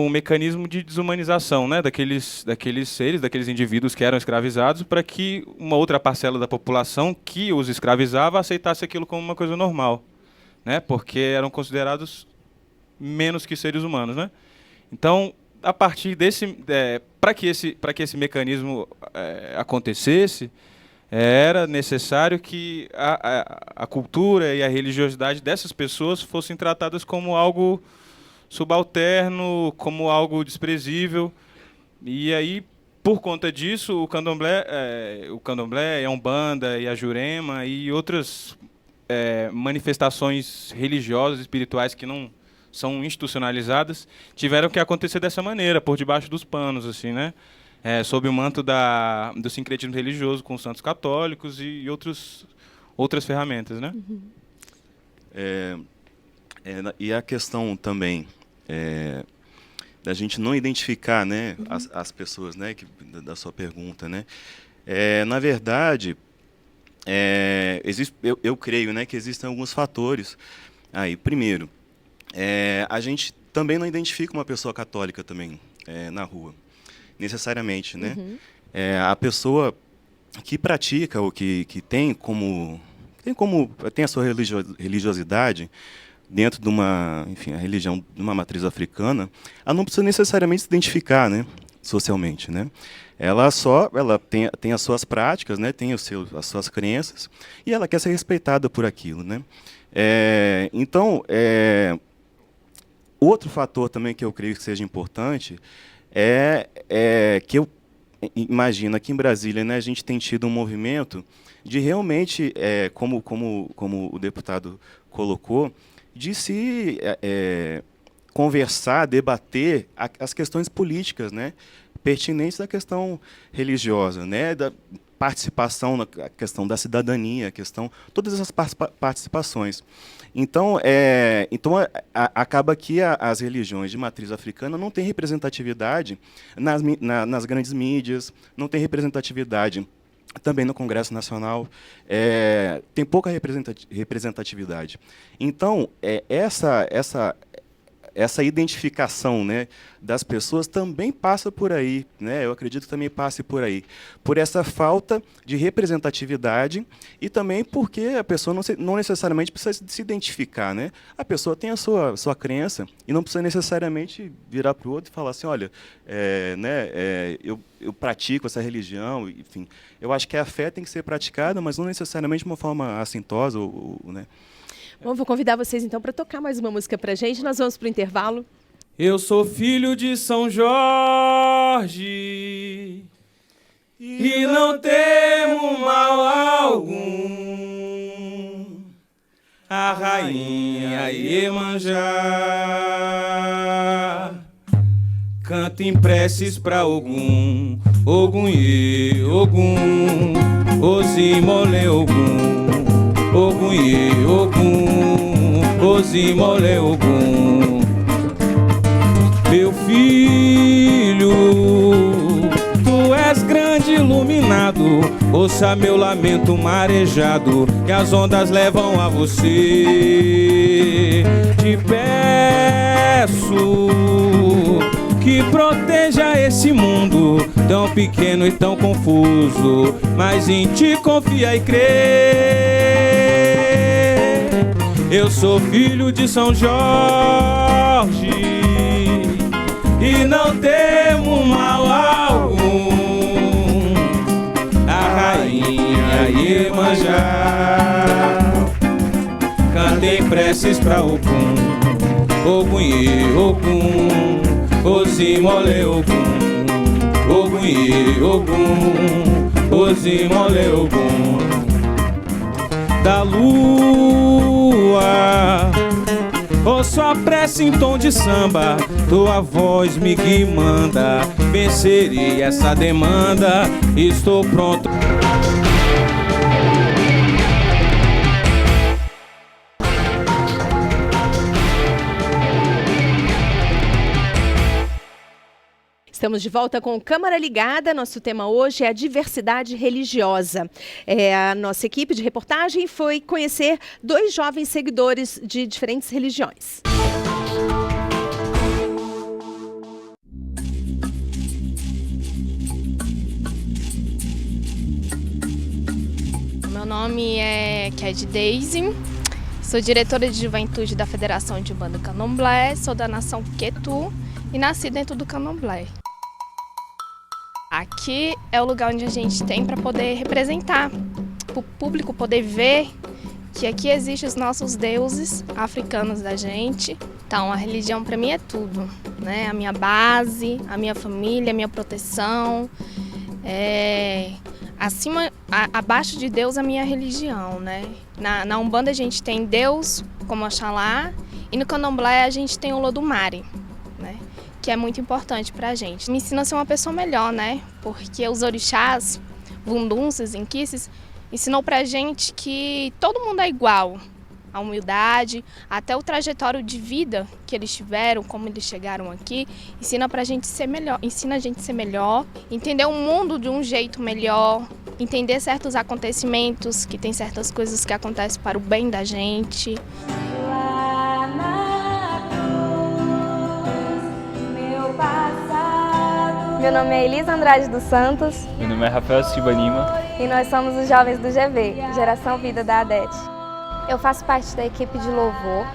um mecanismo de desumanização, né, daqueles seres, daqueles indivíduos que eram escravizados, para que uma outra parcela da população que os escravizava aceitasse aquilo como uma coisa normal, né, porque eram considerados menos que seres humanos, né. Então, a partir desse, para que esse mecanismo acontecesse, era necessário que a cultura e a religiosidade dessas pessoas fossem tratadas como algo subalterno, como algo desprezível. E aí, por conta disso, o candomblé, a umbanda e a jurema e outras manifestações religiosas, espirituais que não são institucionalizadas, tiveram que acontecer dessa maneira, por debaixo dos panos, assim, né? Sob o manto do sincretismo religioso com os santos católicos e outras ferramentas, né? E a questão também da gente não identificar, né, as pessoas, né, da sua pergunta, né? Na verdade, eu creio, né, que existem alguns fatores. Aí, primeiro, a gente também não identifica uma pessoa católica também na rua, necessariamente, né? A pessoa que pratica ou que tem a sua religiosidade dentro de uma, enfim, a religião de uma matriz africana, ela não precisa necessariamente se identificar, né, socialmente, né? Ela tem as suas práticas, né, tem as suas crenças, e ela quer ser respeitada por aquilo, né? Então, outro fator também que eu creio que seja importante é que eu imagino aqui em Brasília, né, a gente tem tido um movimento de realmente, como o deputado colocou, de se conversar, debater as questões políticas, né, pertinentes à questão religiosa, né, da participação na questão da cidadania, a questão, todas essas participações. Então, acaba que as religiões de matriz africana não têm representatividade nas grandes mídias, não tem representatividade também no Congresso Nacional, tem pouca representatividade. Então, essa identificação, né, das pessoas também passa por aí, né? Eu acredito que também passe por aí, por essa falta de representatividade e também porque a pessoa não necessariamente precisa se identificar, né? A pessoa tem a sua crença e não precisa necessariamente virar para o outro e falar assim, olha, eu pratico essa religião, enfim. Eu acho que a fé tem que ser praticada, mas não necessariamente de uma forma assintosa, né? Bom, vou convidar vocês então para tocar mais uma música pra gente. Nós vamos pro intervalo. Eu sou filho de São Jorge e não temo mal algum. A rainha Iemanjá canta em preces pra Ogum, Ogum Ie, Ogum, Ozimole Ogum. Ogum Ie, Ogum, Ozimole Ogum. Meu filho, tu és grande iluminado, ouça meu lamento marejado, que as ondas levam a você. Te peço que proteja esse mundo tão pequeno e tão confuso, mas em ti confia e crê. Eu sou filho de São Jorge e não temo mal algum. A rainha Iemanjá canta em preces pra Ogum, Ogum Ie, Ogum, Ozimole Ogum, Ogum Ie, Ogum, Ozimole Ogum. Da lua, ouço a prece em tom de samba, tua voz me manda, vencerei essa demanda, estou pronto. Estamos de volta com Câmara Ligada. Nosso tema hoje é a diversidade religiosa. A nossa equipe de reportagem foi conhecer 2 jovens seguidores de diferentes religiões. Meu nome é Ked Daisy, sou diretora de juventude da Federação de Umbanda Candomblé, sou da nação Quetu e nasci dentro do Candomblé. Aqui é o lugar onde a gente tem para poder representar, para o público poder ver que aqui existem os nossos deuses africanos da gente. Então, a religião para mim é tudo, né? A minha base, a minha família, a minha proteção. Abaixo de Deus, a minha religião, né? Na Umbanda a gente tem Deus como Oxalá e no Candomblé a gente tem o Lodumare, né? Que é muito importante pra gente. Me ensina a ser uma pessoa melhor, né? Porque os orixás, Vunduns, Inquices, ensinou pra gente que todo mundo é igual. A humildade, até o trajetório de vida que eles tiveram, como eles chegaram aqui, ensina pra gente ser melhor, ensina a gente a ser melhor, entender o mundo de um jeito melhor, entender certos acontecimentos, que tem certas coisas que acontecem para o bem da gente. Meu nome é Elisa Andrade dos Santos. Meu nome é Rafael Silva Lima. E nós somos os jovens do GV, Geração Vida da ADET. Eu faço parte da equipe de louvor,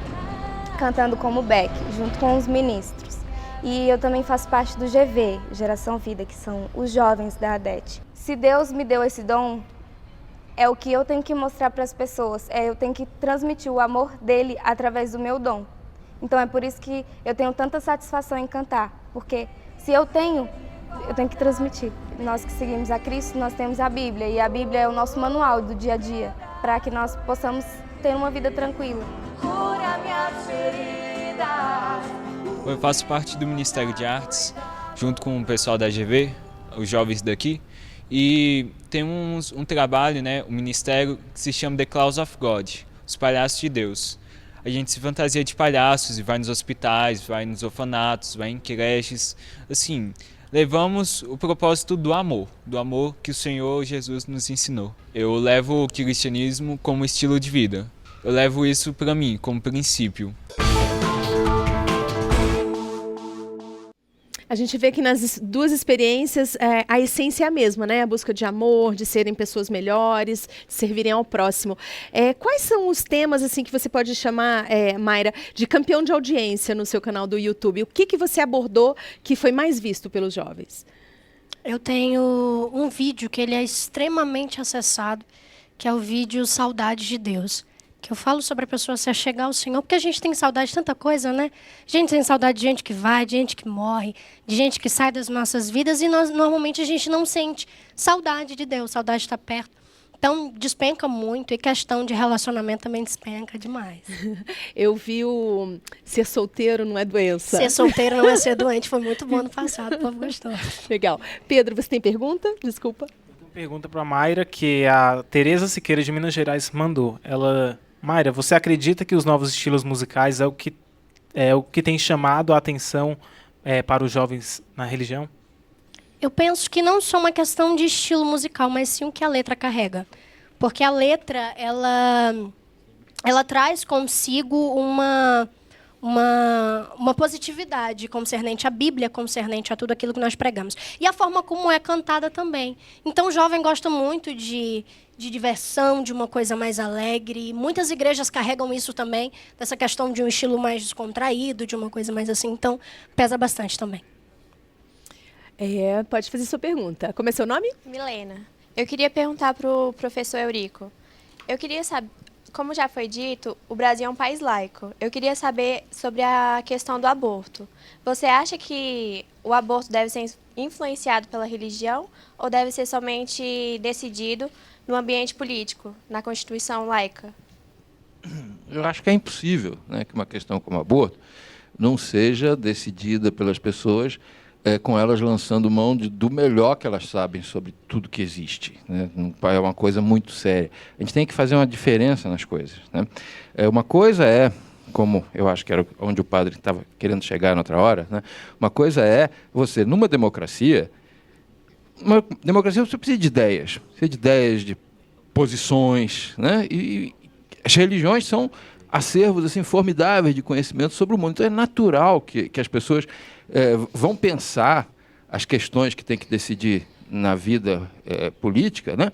cantando como Beck, junto com os ministros. E eu também faço parte do GV, Geração Vida, que são os jovens da ADET. Se Deus me deu esse dom, é o que eu tenho que mostrar para as pessoas, eu tenho que transmitir o amor dele através do meu dom. Então é por isso que eu tenho tanta satisfação em cantar, porque se eu tenho que transmitir. Nós que seguimos a Cristo, nós temos a Bíblia, e a Bíblia é o nosso manual do dia a dia, para que nós possamos ter uma vida tranquila. Cura minhas feridas. Eu faço parte do Ministério de Artes, junto com o pessoal da GV, os jovens daqui, e temos um trabalho, né, um ministério que se chama The Clowns of God, os palhaços de Deus. A gente se fantasia de palhaços e vai nos hospitais, vai nos orfanatos, vai em creches, assim, levamos o propósito do amor que o Senhor Jesus nos ensinou. Eu levo o cristianismo como estilo de vida, eu levo isso para mim como princípio. A gente vê que nas duas experiências a essência é a mesma, né? A busca de amor, de serem pessoas melhores, de servirem ao próximo. Quais são os temas assim que você pode chamar, Mayra, de campeão de audiência no seu canal do YouTube? O que você abordou que foi mais visto pelos jovens? Eu tenho um vídeo que ele é extremamente acessado, que é o vídeo Saudade de Deus. Que eu falo sobre a pessoa se achegar ao Senhor, porque a gente tem saudade de tanta coisa, né? A gente tem saudade de gente que vai, de gente que morre, de gente que sai das nossas vidas, e normalmente a gente não sente saudade de Deus, saudade de estar perto. Então, despenca muito, e questão de relacionamento também despenca demais. Eu vi o ser solteiro não é doença. Ser solteiro não é ser doente, foi muito bom no passado, o povo gostou. Legal. Pedro, você tem pergunta? Desculpa. Eu tenho pergunta para a Mayra, que a Tereza Siqueira de Minas Gerais mandou. Mayra, você acredita que os novos estilos musicais é o que tem chamado a atenção para os jovens na religião? Eu penso que não só uma questão de estilo musical, mas sim o que a letra carrega. Porque a letra, ela traz consigo uma positividade concernente à Bíblia, concernente a tudo aquilo que nós pregamos. E a forma como é cantada também. Então o jovem gosta muito de diversão, de uma coisa mais alegre. Muitas igrejas carregam isso também, dessa questão de um estilo mais descontraído, de uma coisa mais assim. Então, pesa bastante também. Pode fazer sua pergunta. Como é seu nome? Milena. Eu queria perguntar para o professor Eurico. Eu queria saber, como já foi dito, o Brasil é um país laico. Eu queria saber sobre a questão do aborto. Você acha que o aborto deve ser influenciado pela religião ou deve ser somente decidido no ambiente político, na Constituição laica? Eu acho que é impossível, né, que uma questão como aborto não seja decidida pelas pessoas com elas lançando mão do melhor que elas sabem sobre tudo que existe, né? É uma coisa muito séria. A gente tem que fazer uma diferença nas coisas, né? Uma coisa como eu acho que era onde o padre estava querendo chegar na outra hora, né? Uma coisa é você, numa democracia você precisa de ideias, de posições, né? E as religiões são acervos assim, formidáveis de conhecimento sobre o mundo. Então é natural que as pessoas vão pensar as questões que tem que decidir na vida política, né?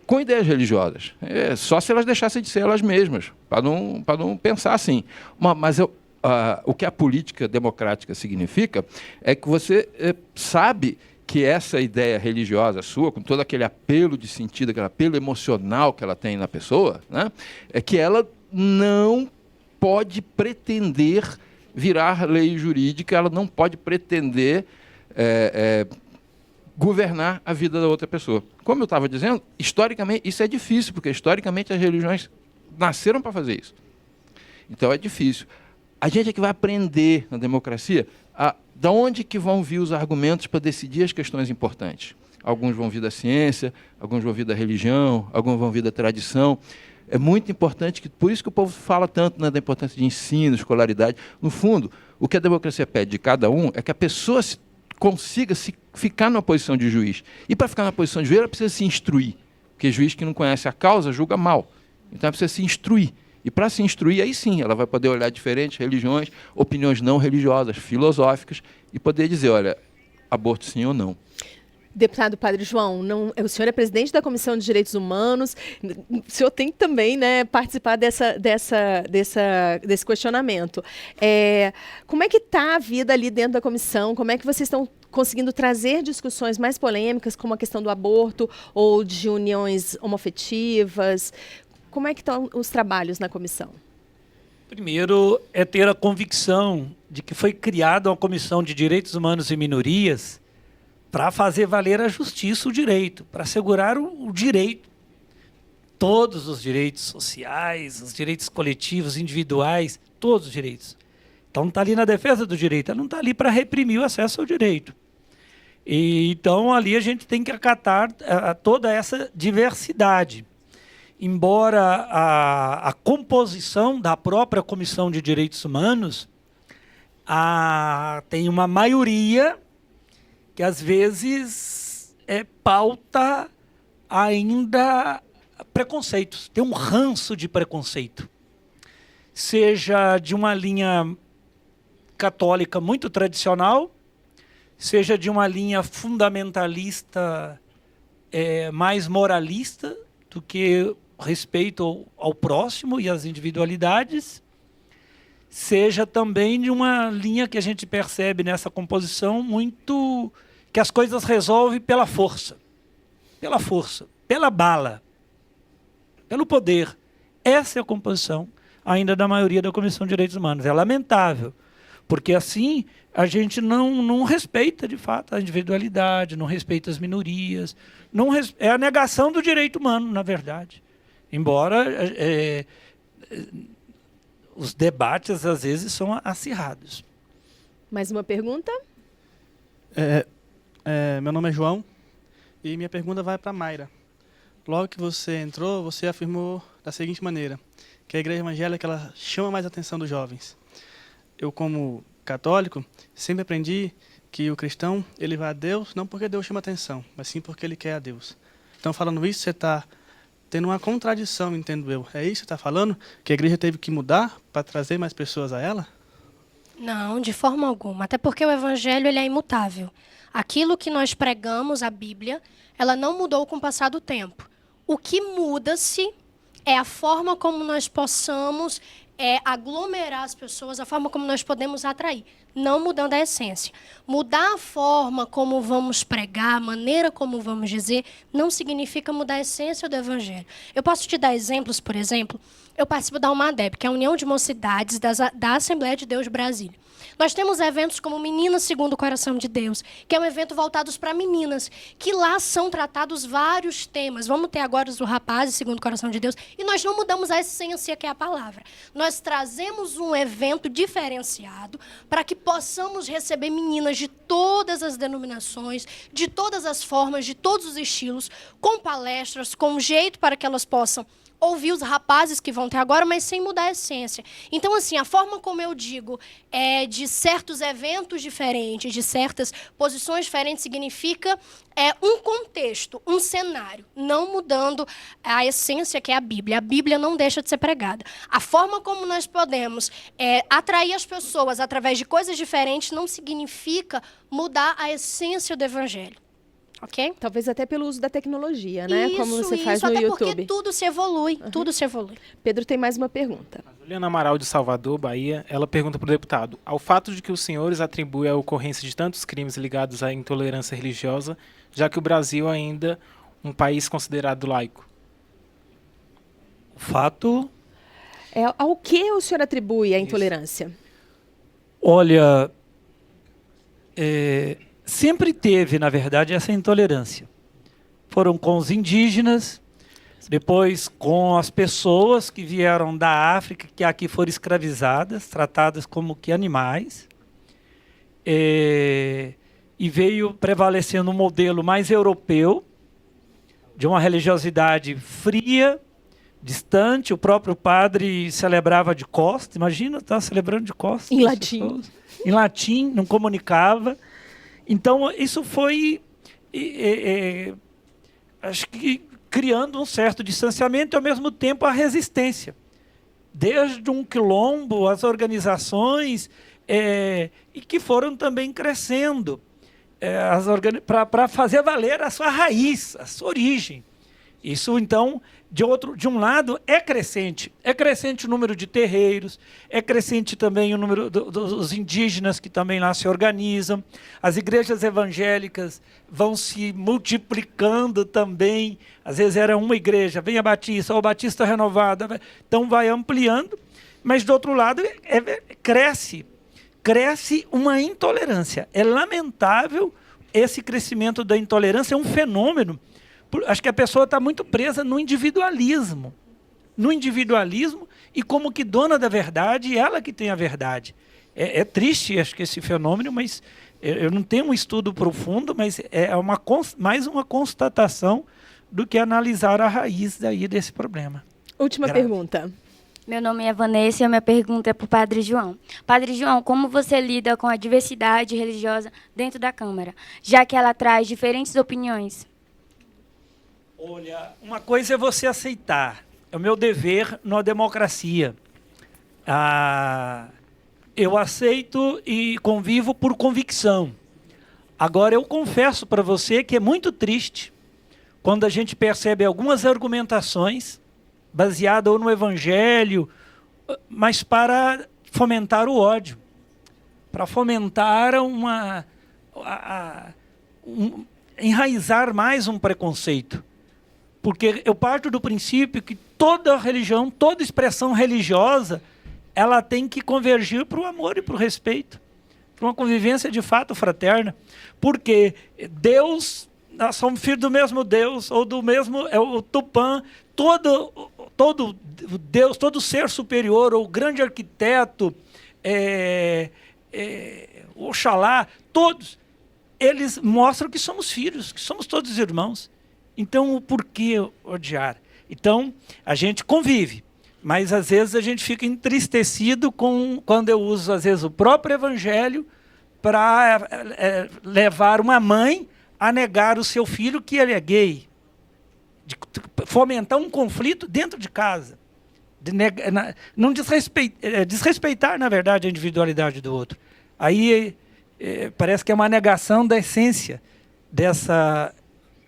Com ideias religiosas. Só se elas deixassem de ser elas mesmas, para não pensar assim. Mas o que a política democrática significa é que você sabe que essa ideia religiosa sua, com todo aquele apelo de sentido, aquele apelo emocional que ela tem na pessoa, né, é que ela não pode pretender virar lei jurídica, ela não pode pretender governar a vida da outra pessoa. Como eu estava dizendo, historicamente, isso é difícil, porque historicamente as religiões nasceram para fazer isso. Então é difícil. A gente é que vai aprender na democracia da onde que vão vir os argumentos para decidir as questões importantes. Alguns vão vir da ciência, alguns vão vir da religião, alguns vão vir da tradição. É muito importante, por isso que o povo fala tanto, né, da importância de ensino, escolaridade. No fundo, o que a democracia pede de cada um é que a pessoa consiga ficar numa posição de juiz. E para ficar na posição de juiz, ela precisa se instruir, porque juiz que não conhece a causa julga mal. Então ela precisa se instruir. E para se instruir, aí sim, ela vai poder olhar diferentes religiões, opiniões não religiosas, filosóficas, e poder dizer, olha, aborto sim ou não. Deputado Padre João, o senhor é presidente da Comissão de Direitos Humanos, o senhor tem que também, né, participar desse questionamento. Como é que está a vida ali dentro da comissão? Como é que vocês estão conseguindo trazer discussões mais polêmicas, como a questão do aborto ou de uniões homoafetivas? Como é que estão os trabalhos na comissão? Primeiro é ter a convicção de que foi criada uma comissão de direitos humanos e minorias para fazer valer a justiça, o direito, para assegurar o direito, todos os direitos sociais, os direitos coletivos, individuais, todos os direitos. Então não está ali na defesa do direito, ela não está ali para reprimir o acesso ao direito. E, então ali a gente tem que acatar toda essa diversidade. Embora a composição da própria Comissão de Direitos Humanos tem uma maioria que às vezes pauta ainda preconceitos, tem um ranço de preconceito, seja de uma linha católica muito tradicional, seja de uma linha fundamentalista mais moralista do que respeito ao próximo e às individualidades, seja também de uma linha que a gente percebe nessa composição muito que as coisas resolve pela força, pela bala, pelo poder. Essa é a composição ainda da maioria da Comissão de Direitos Humanos. É lamentável, porque assim a gente não respeita de fato a individualidade, não respeita as minorias, é a negação do direito humano, na verdade. Embora os debates às vezes são acirrados. Mais uma pergunta? Meu nome é João e minha pergunta vai para a Mayra. Logo que você entrou, você afirmou da seguinte maneira, que a igreja evangélica ela chama mais a atenção dos jovens. Eu, como católico, sempre aprendi que o cristão ele vai a Deus não porque Deus chama atenção, mas sim porque ele quer a Deus. Então, falando isso, você está tendo uma contradição, entendo eu. É isso que você está falando? Que a igreja teve que mudar para trazer mais pessoas a ela? Não, de forma alguma. Até porque o evangelho ele é imutável. Aquilo que nós pregamos, a Bíblia, ela não mudou com o passar do tempo. O que muda-se é a forma como nós possamos aglomerar as pessoas, a forma como nós podemos atrair, não mudando a essência. Mudar a forma como vamos pregar, a maneira como vamos dizer, não significa mudar a essência do evangelho. Eu posso te dar exemplos, por exemplo, eu participo da UMADEB, que é a União de Mocidades da Assembleia de Deus de Brasília. Nós temos eventos como Meninas Segundo o Coração de Deus, que é um evento voltado para meninas, que lá são tratados vários temas. Vamos ter agora os do Rapazes Segundo o Coração de Deus, e nós não mudamos a essência, que é a palavra. Nós trazemos um evento diferenciado para que possamos receber meninas de todas as denominações, de todas as formas, de todos os estilos, com palestras, com jeito para que elas possam ouvir os rapazes que vão ter agora, mas sem mudar a essência. Então, assim, a forma como eu digo de certos eventos diferentes, de certas posições diferentes, significa um contexto, um cenário, não mudando a essência que é a Bíblia. A Bíblia não deixa de ser pregada. A forma como nós podemos atrair as pessoas através de coisas diferentes não significa mudar a essência do Evangelho. Ok? Talvez até pelo uso da tecnologia, né? Como você faz no YouTube. Até porque tudo se evolui, tudo se evolui. Pedro tem mais uma pergunta. A Juliana Amaral, de Salvador, Bahia, ela pergunta para o deputado: ao fato de que os senhores atribuem a ocorrência de tantos crimes ligados à intolerância religiosa, já que o Brasil é ainda um país considerado laico? O fato... ao que o senhor atribui a intolerância? Olha... sempre teve, na verdade, essa intolerância. Foram com os indígenas, depois com as pessoas que vieram da África, que aqui foram escravizadas, tratadas como que animais, e veio prevalecendo um modelo mais europeu, de uma religiosidade fria, distante. O próprio padre celebrava de costas, imagina, estava celebrando de costas. Em latim. Em latim, não comunicava. Então, isso foi, acho que, criando um certo distanciamento e, ao mesmo tempo, a resistência. Desde um quilombo, as organizações, e que foram também crescendo para fazer valer a sua raiz, a sua origem. Isso, então, De um lado, é crescente o número de terreiros, é crescente também o número dos indígenas que também lá se organizam, as igrejas evangélicas vão se multiplicando também, às vezes era uma igreja, vem a Batista, ou a Batista renovada, então vai ampliando, mas do outro lado cresce uma intolerância. É lamentável esse crescimento da intolerância, é um fenômeno. Acho que a pessoa está muito presa no individualismo. E como que dona da verdade, ela que tem a verdade. É triste, acho que esse fenômeno, mas eu não tenho um estudo profundo, mas é mais uma constatação do que analisar a raiz daí desse problema. Última pergunta. Meu nome é Vanessa e a minha pergunta é para o Padre João. Padre João, como você lida com a diversidade religiosa dentro da Câmara, já que ela traz diferentes opiniões? Olha, uma coisa é você aceitar. É o meu dever na democracia. Eu aceito e convivo por convicção. Agora, eu confesso para você que é muito triste quando a gente percebe algumas argumentações baseadas ou no Evangelho, mas para fomentar o ódio, para fomentar enraizar mais um preconceito. Porque eu parto do princípio que toda religião, toda expressão religiosa, ela tem que convergir para o amor e para o respeito, para uma convivência de fato fraterna. Porque Deus, nós somos filhos do mesmo Deus, ou do mesmo, o Tupã, todo Deus, todo ser superior, ou grande arquiteto, Oxalá, todos, eles mostram que somos filhos, que somos todos irmãos. Então, por que odiar? Então, a gente convive, mas às vezes a gente fica entristecido quando eu uso, às vezes, o próprio Evangelho para levar uma mãe a negar o seu filho que ele é gay, de fomentar um conflito dentro de casa, não desrespeitar, na verdade, a individualidade do outro. Aí parece que é uma negação da essência dessa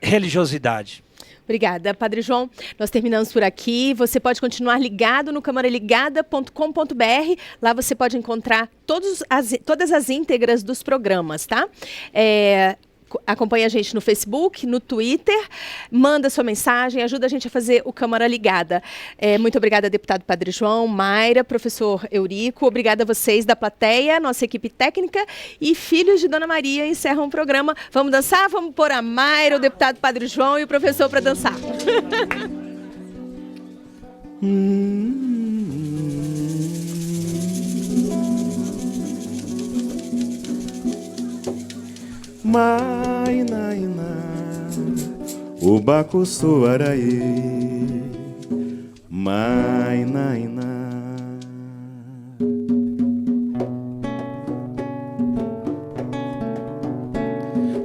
religiosidade. Obrigada, Padre João. Nós terminamos por aqui. Você pode continuar ligado no camaraligada.com.br. Lá você pode encontrar todas as íntegras dos programas, tá? Acompanhe a gente no Facebook, no Twitter, manda sua mensagem, ajuda a gente a fazer o Câmara Ligada. Muito obrigada, deputado Padre João, Mayra, professor Eurico, obrigada a vocês da plateia, nossa equipe técnica e filhos de Dona Maria encerram o programa. Vamos dançar? Vamos pôr a Mayra, o deputado Padre João e o professor para dançar. Mainaina, o baco soaraê. Mainaina,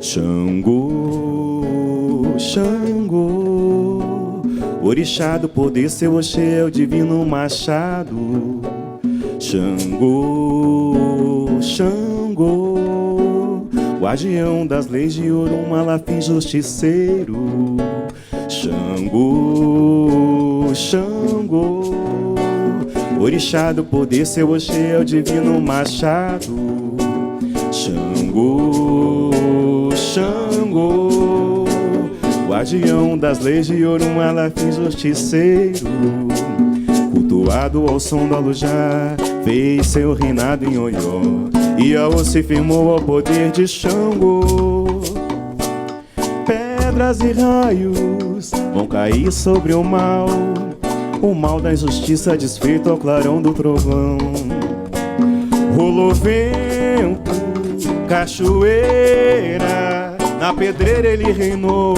Xangô, Xangô, orixá do poder, seu Oxê é o divino machado. Xangô, Xangô, guardião das leis de Orum, Malafim justiceiro. Xangô, Xangô, orixá do poder, seu Oxê é o divino machado. Xangô, Xangô, guardião das leis de Orum, Malafim justiceiro. Cultuado ao som do alujá, fez seu reinado em Oió, e Iaô se firmou ao poder de Xangô. Pedras e raios vão cair sobre o mal da injustiça desfeito ao clarão do trovão. Rolou vento, cachoeira, na pedreira ele reinou,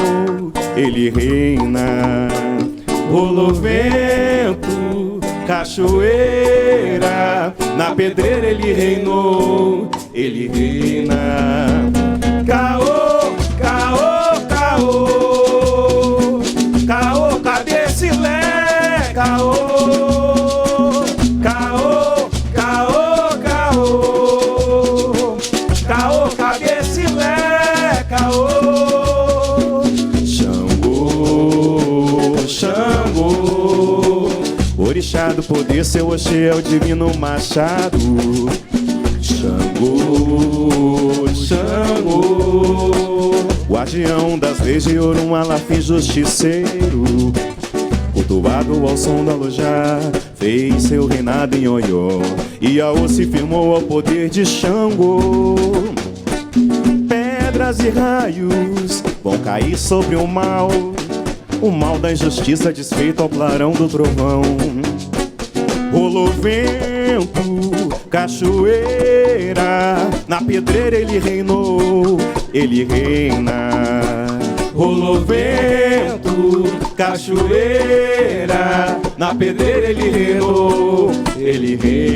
ele reina. Rolou vento, cachoeira, na pedreira ele reinou, ele reina. Caô, caô, caô, caô, cabecilé, caô, caô, caô, caô, caô, cabecilé, caô. Xangô, Xangô, Oxê, seu Oxê é o divino machado. Xangô, Xangô, guardião das leis de Orum, Alafim, justiceiro, cultuado ao som da Lojá, fez seu reinado em Oió, e Aô se firmou ao poder de Xangô. Pedras e raios vão cair sobre o mal da injustiça desfeito ao clarão do trovão. Rolou vento, cachoeira, na pedreira ele reinou, ele reina. Rolou vento, cachoeira, na pedreira ele reinou, ele reina.